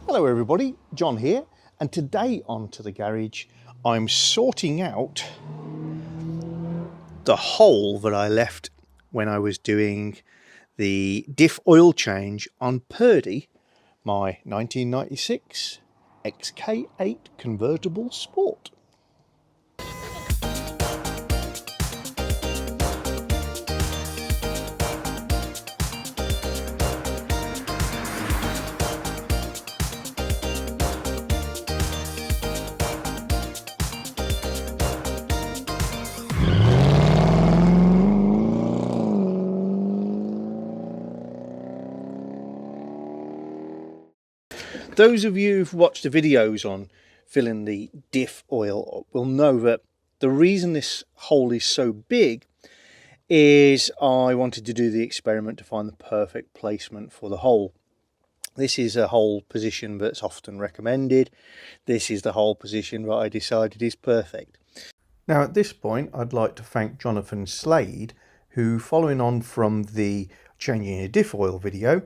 Hello everybody, John here, and today on To The Garage I'm sorting out the hole that I left when I was doing the diff oil change on Purdy, my 1996 XK8 convertible sport. Those of you who've watched the videos on filling the diff oil up will know that the reason this hole is so big is I wanted to do the experiment to find the perfect placement for the hole. This is a hole position that's often recommended. This is the hole position that I decided is perfect. Now at this point I'd like to thank Jonathan Slade, who, following on from the changing a diff oil video,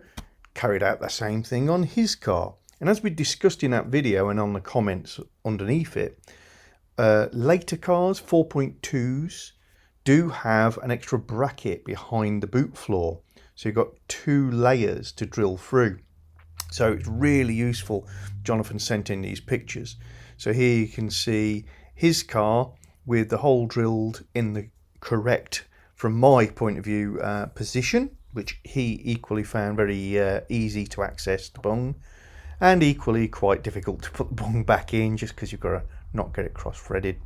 carried out the same thing on his car. And as we discussed in that video and on the comments underneath it, later cars, 4.2s, do have an extra bracket behind the boot floor. So you've got two layers to drill through. So it's really useful. Jonathan sent in these pictures. So here you can see his car with the hole drilled in the correct, from my point of view, position, which he equally found very easy to access the bung, and equally quite difficult to put the bung back in just because you've got to not get it cross-threaded.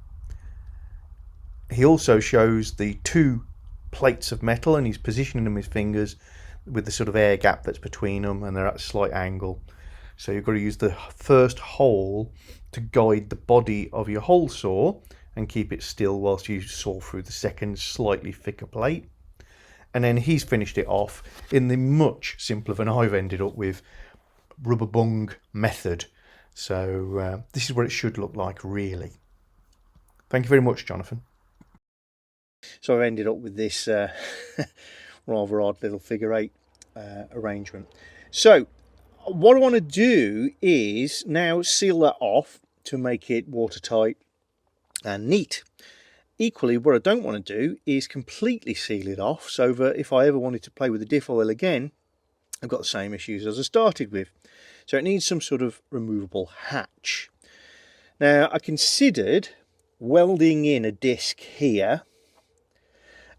He also shows the two plates of metal and he's positioning them with his fingers with the sort of air gap that's between them, and they're at a slight angle. So you've got to use the first hole to guide the body of your hole saw and keep it still whilst you saw through the second slightly thicker plate. And then he's finished it off in the much simpler than I've ended up with rubber bung method. So this is what it should look like, really. Thank you very much, Jonathan. So I've ended up with this rather odd little figure eight arrangement. So what I want to do is now seal that off to make it watertight and neat. Equally, what I don't want to do is completely seal it off so that if I ever wanted to play with the diff oil again, I've got the same issues as I started with. So it needs some sort of removable hatch. Now I considered welding in a disc here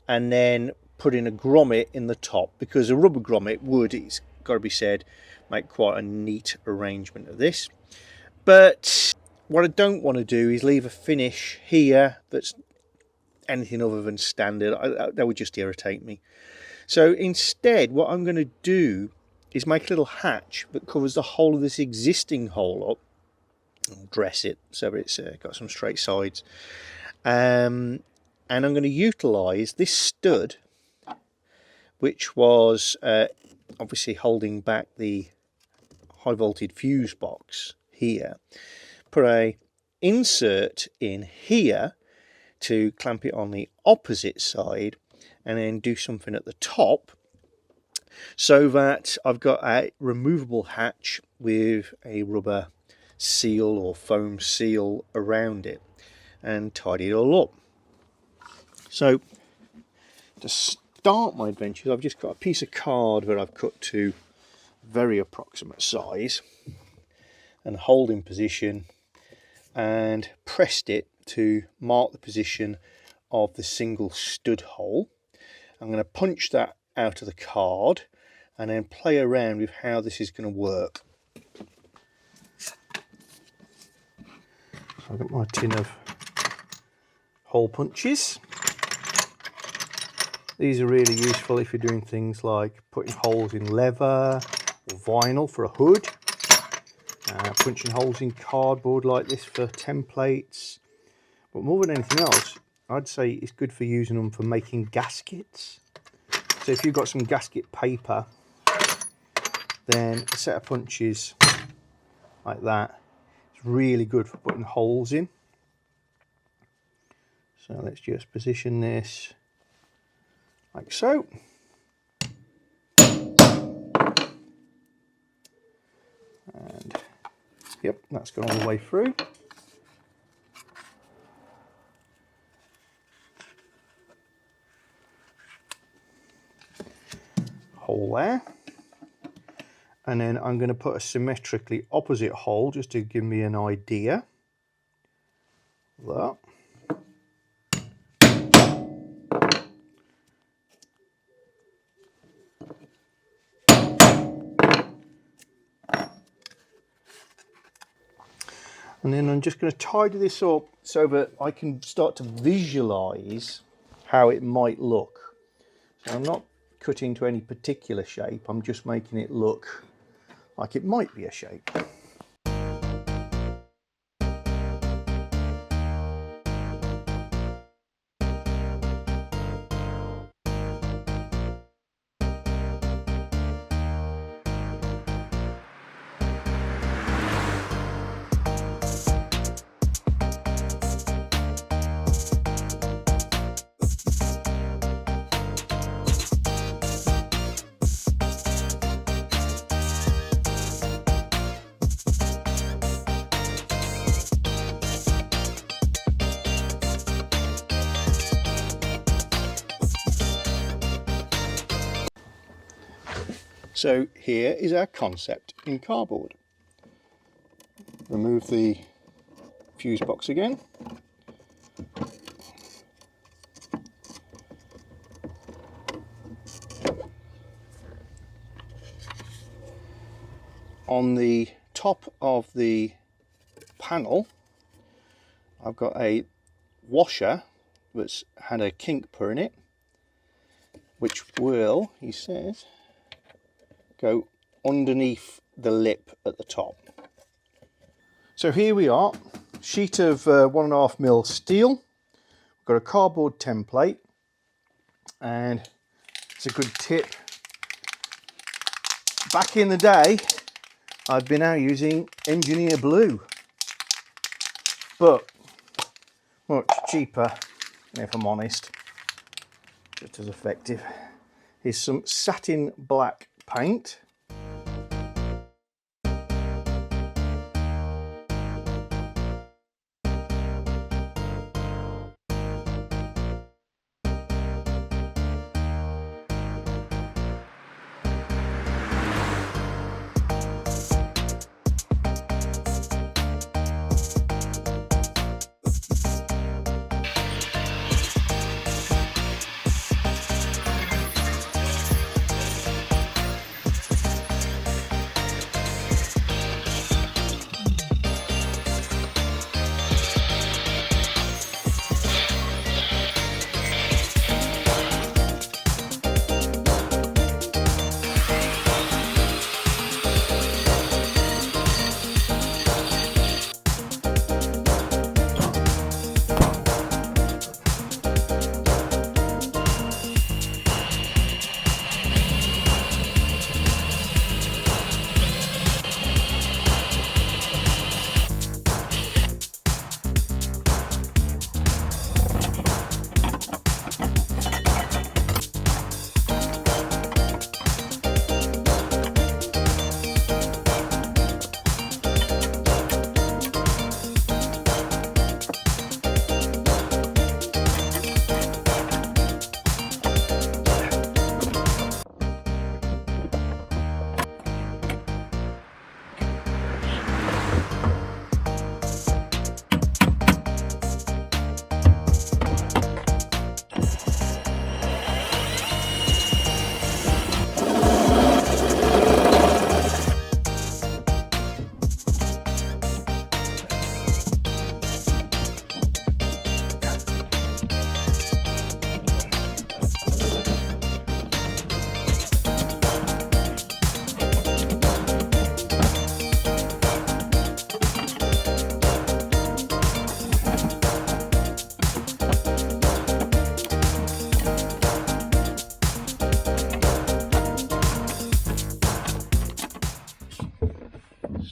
and then putting a grommet in the top, because a rubber grommet would, it's got to be said, make quite a neat arrangement of this. But what I don't want to do is leave a finish here that's anything other than standard. That would just irritate me. So instead what I'm going to do is make a little hatch that covers the whole of this existing hole up. I'll dress it so that it's got some straight sides. And I'm going to utilise this stud, which was obviously holding back the high voltage fuse box here. Put a insert in here to clamp it on the opposite side, and then do something at the top so that I've got a removable hatch with a rubber seal or foam seal around it, and tidy it all up. So to start my adventures, I've just got a piece of card that I've cut to very approximate size and hold in position and pressed it to mark the position of the single stud hole. I'm going to punch that out of the card and then play around with how this is going to work. So I've got my tin of hole punches. These are really useful if you're doing things like putting holes in leather or vinyl for a hood, punching holes in cardboard like this for templates. But more than anything else, I'd say it's good for using them for making gaskets. So if you've got some gasket paper, then a set of punches like that is really good for putting holes in. So let's just position this like so. And Yep, that's gone all the way through. Hole there. And then I'm going to put a symmetrically opposite hole just to give me an idea. That. And then I'm just going to tidy this up so that I can start to visualize how it might look. So I'm not cutting to any particular shape, I'm just making it look like it might be a shape. So here is our concept in cardboard. Remove the fuse box again. On the top of the panel, I've got a washer that's had a kink put in it, which will, he says, go underneath the lip at the top. So here we are, sheet of 1.5mm steel. We've got a cardboard template, and it's a good tip. Back in the day, I've been out using engineer blue, but much cheaper, if I'm honest, just as effective. Here's some satin black paint.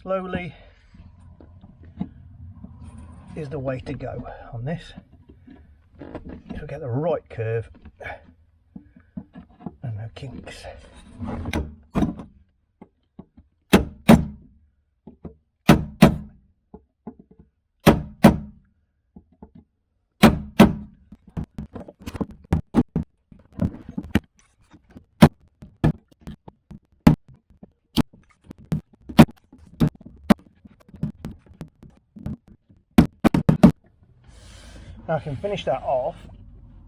Slowly is the way to go on this. So get the right curve and no kinks. I can finish that off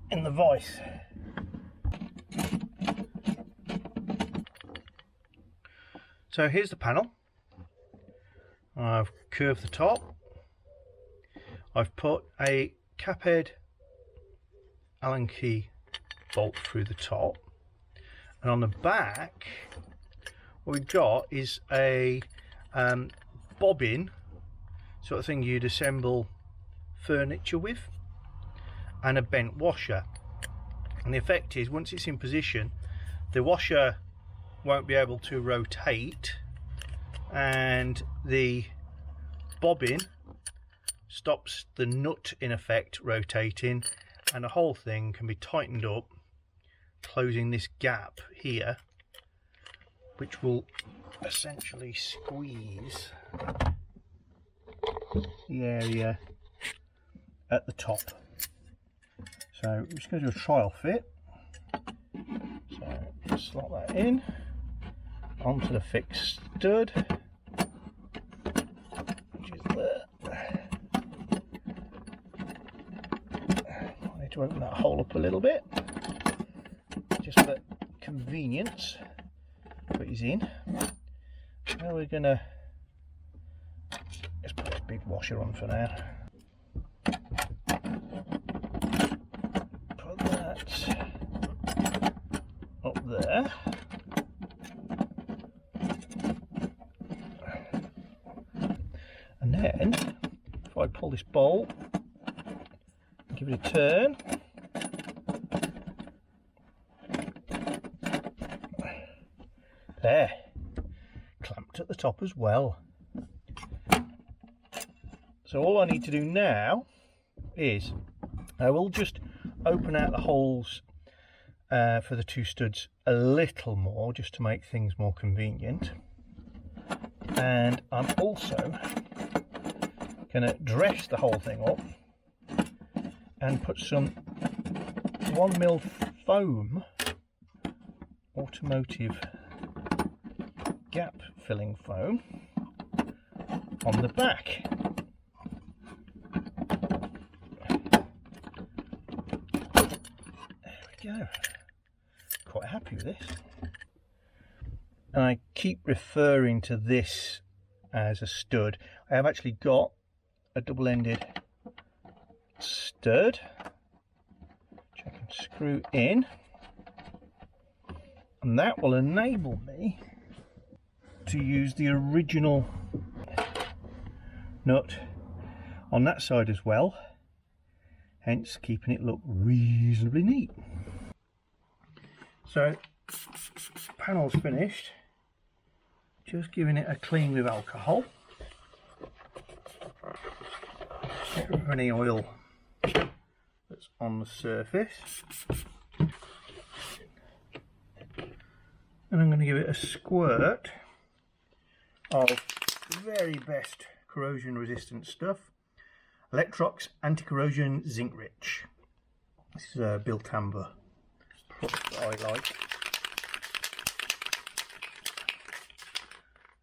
in the vise. So here's the panel. I've curved the top. I've put a cap head Allen key bolt through the top, and on the back what we've got is a bobbin sort of thing you'd assemble furniture with, and a bent washer. And the effect is, once it's in position, the washer won't be able to rotate, and the bobbin stops the nut in effect rotating, and the whole thing can be tightened up, closing this gap here, which will essentially squeeze the area at the top. So I'm just going to do a trial fit. So slot that in onto the fixed stud, which is there. I need to open that hole up a little bit, just for convenience. Put his in. Now we're going to just put this big washer on for now. Put that up there. And then, if I pull this bolt, give it a turn, there, clamped at the top as well. So all I need to do now is I will just open out the holes for the two studs a little more, just to make things more convenient. And I'm also going to dress the whole thing up and put some 1mm foam, automotive gap filling foam, on the back. There we go. Quite happy with this. And I keep referring to this as a stud. I have actually got a double-ended stud which I can screw in, and that will enable me to use the original nut on that side as well, hence keeping it look reasonably neat. So panel's finished, just giving it a clean with alcohol, get rid of any oil that's on the surface, and I'm going to give it a squirt of the very best corrosion resistant stuff, Electrox Anti-Corrosion Zinc Rich. This is a Biltamba product that I like.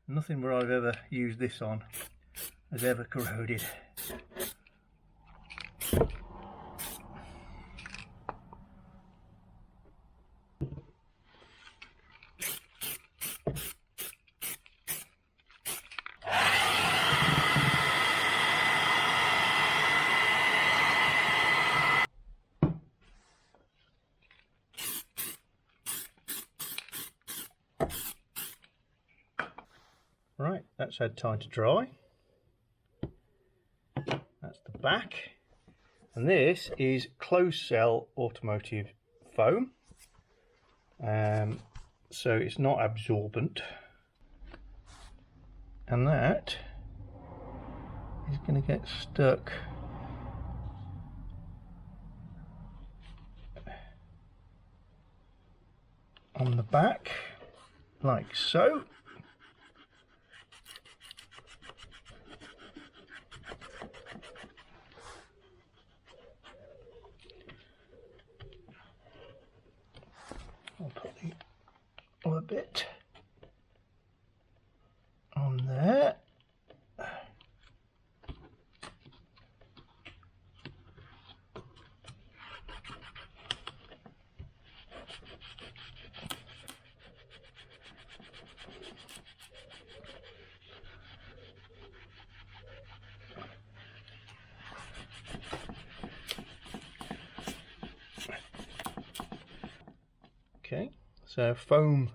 Nothing where I've ever used this on has ever corroded. Right, that's had time to dry. That's the back, and this is closed cell automotive foam, so it's not absorbent, and that is going to get stuck on the back like so. I'll put the other bit on there. Okay, so foam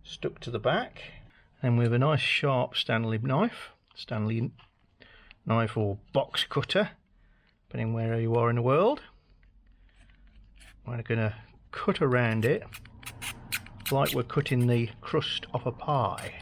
stuck to the back, and with a nice sharp Stanley knife or box cutter, depending where you are in the world, we're going to cut around it like we're cutting the crust off a pie.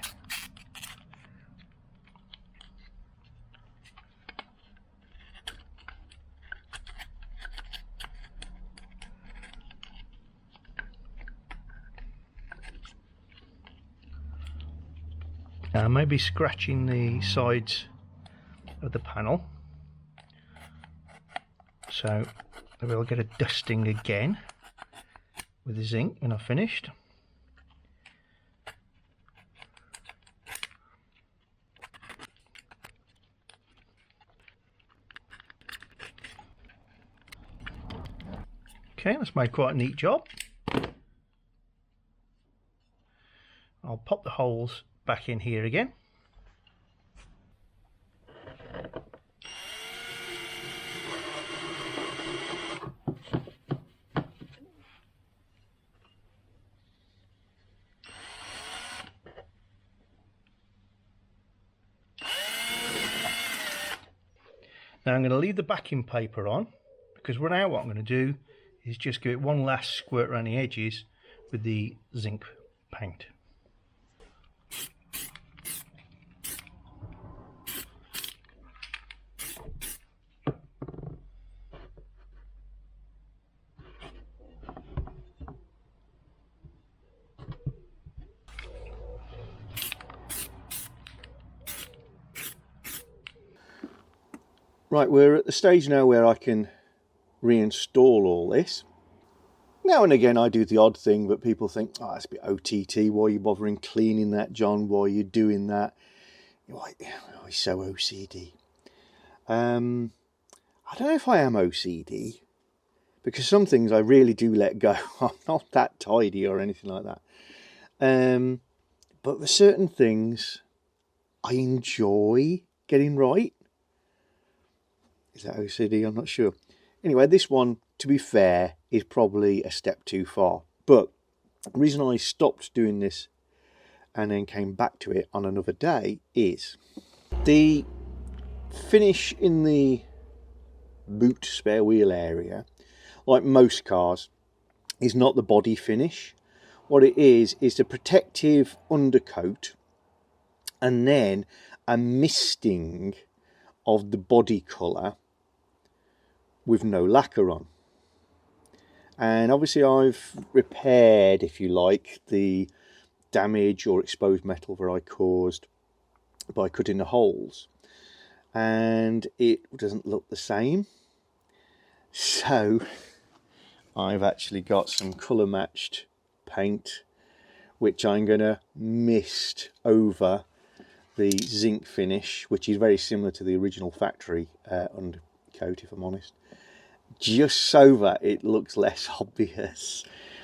Maybe scratching the sides of the panel, so we'll get a dusting again with the zinc when I've finished. Okay, that's made quite a neat job. I'll pop the holes back in here again. Now I'm going to leave the backing paper on, because now what I'm going to do is just give it one last squirt around the edges with the zinc paint. Right, we're at the stage now where I can reinstall all this. Now and again I do the odd thing, but people think, oh, that's a bit OTT, why are you bothering cleaning that, John? Why are you doing that? Why, oh, he's so OCD. I don't know if I am OCD, because some things I really do let go. I'm not that tidy or anything like that. But for certain things, I enjoy getting right. Is that OCD? I'm not sure. Anyway, this one, to be fair, is probably a step too far. But the reason I stopped doing this and then came back to it on another day is the finish in the boot spare wheel area, like most cars, is not the body finish. What it is the protective undercoat and then a misting of the body colour with no lacquer on. And obviously I've repaired, if you like, the damage or exposed metal that I caused by cutting the holes, and it doesn't look the same. So I've actually got some colour matched paint which I'm going to mist over the zinc finish, which is very similar to the original factory undercoat, if I'm honest, just so that it looks less obvious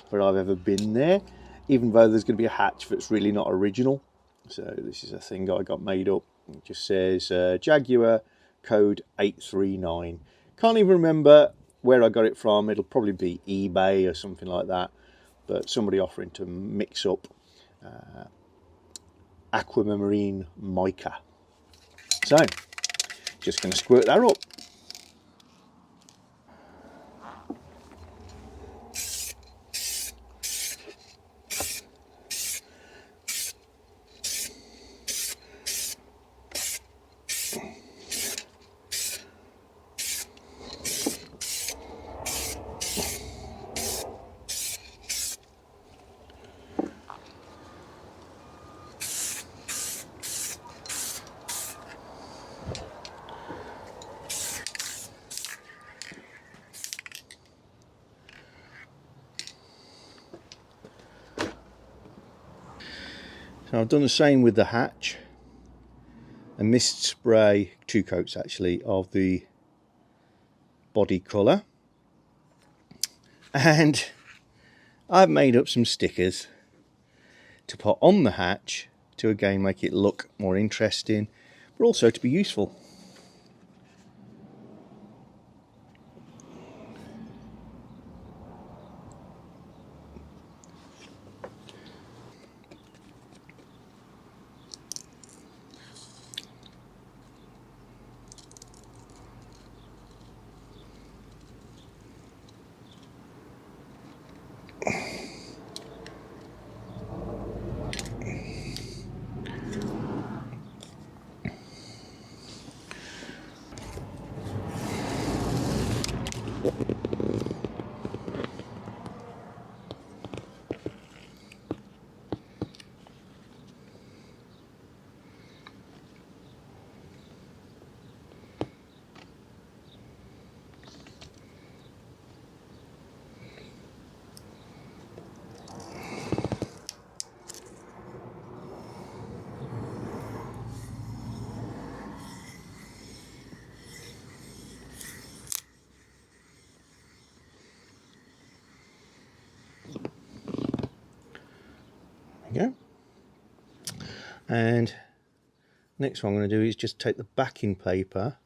that I've ever been there, even though there's going to be a hatch that's really not original. So this is a thing I got made up. It just says Jaguar code 839. Can't even remember where I got it from. It'll probably be eBay or something like that, but somebody offering to mix up aquamarine mica. So just going to squirt that up. So I've done the same with the hatch. A mist spray, 2 coats actually, of the body colour. And I've made up some stickers to put on the hatch to again make it look more interesting, but also to be useful. Go. And next one I'm going to do is just take the backing paper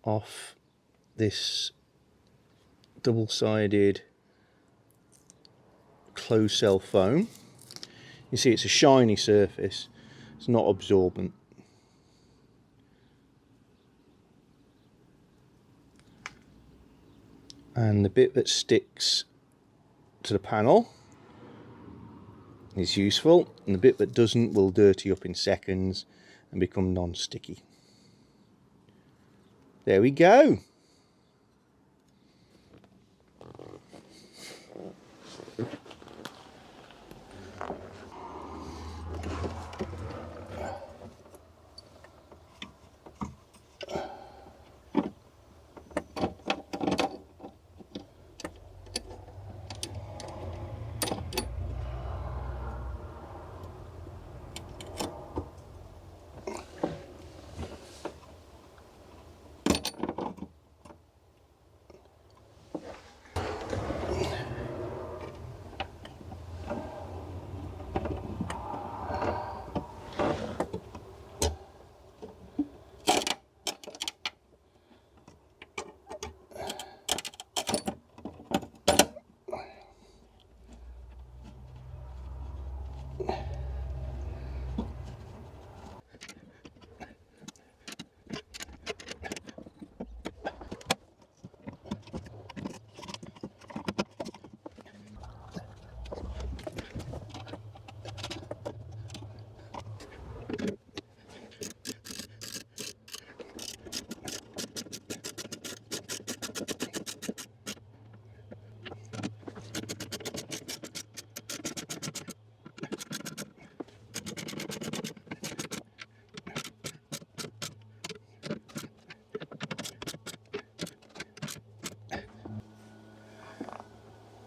off this double-sided closed cell foam. You see it's a shiny surface, it's not absorbent. And the bit that sticks to the panel is useful, and the bit that doesn't will dirty up in seconds and become non-sticky. There we go.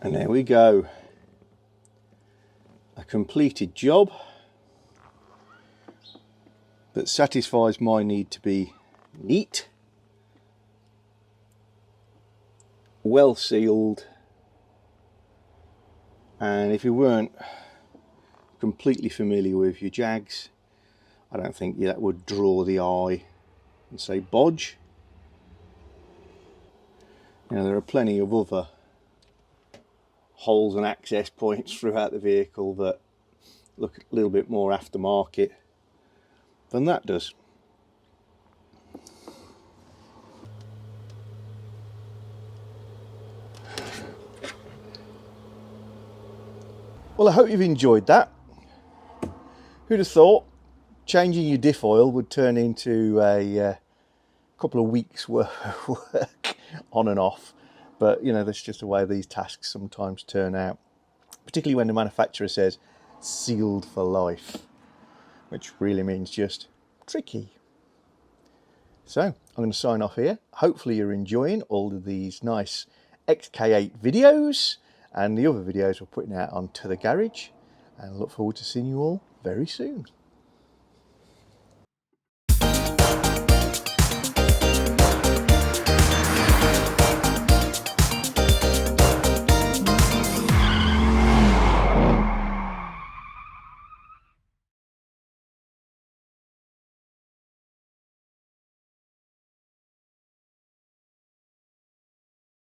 And there we go, a completed job that satisfies my need to be neat, well sealed, and if you weren't completely familiar with your Jags, I don't think that would draw the eye and say bodge. You know, there are plenty of other holes and access points throughout the vehicle that look a little bit more aftermarket than that does. Well, I hope you've enjoyed that. Who'd have thought changing your diff oil would turn into a couple of weeks worth of work on and off, but you know, that's just the way these tasks sometimes turn out, particularly when the manufacturer says sealed for life, which really means just tricky. So I'm going to sign off here. Hopefully you're enjoying all of these nice XK8 videos and the other videos we're putting out onto the garage, and look forward to seeing you all very soon.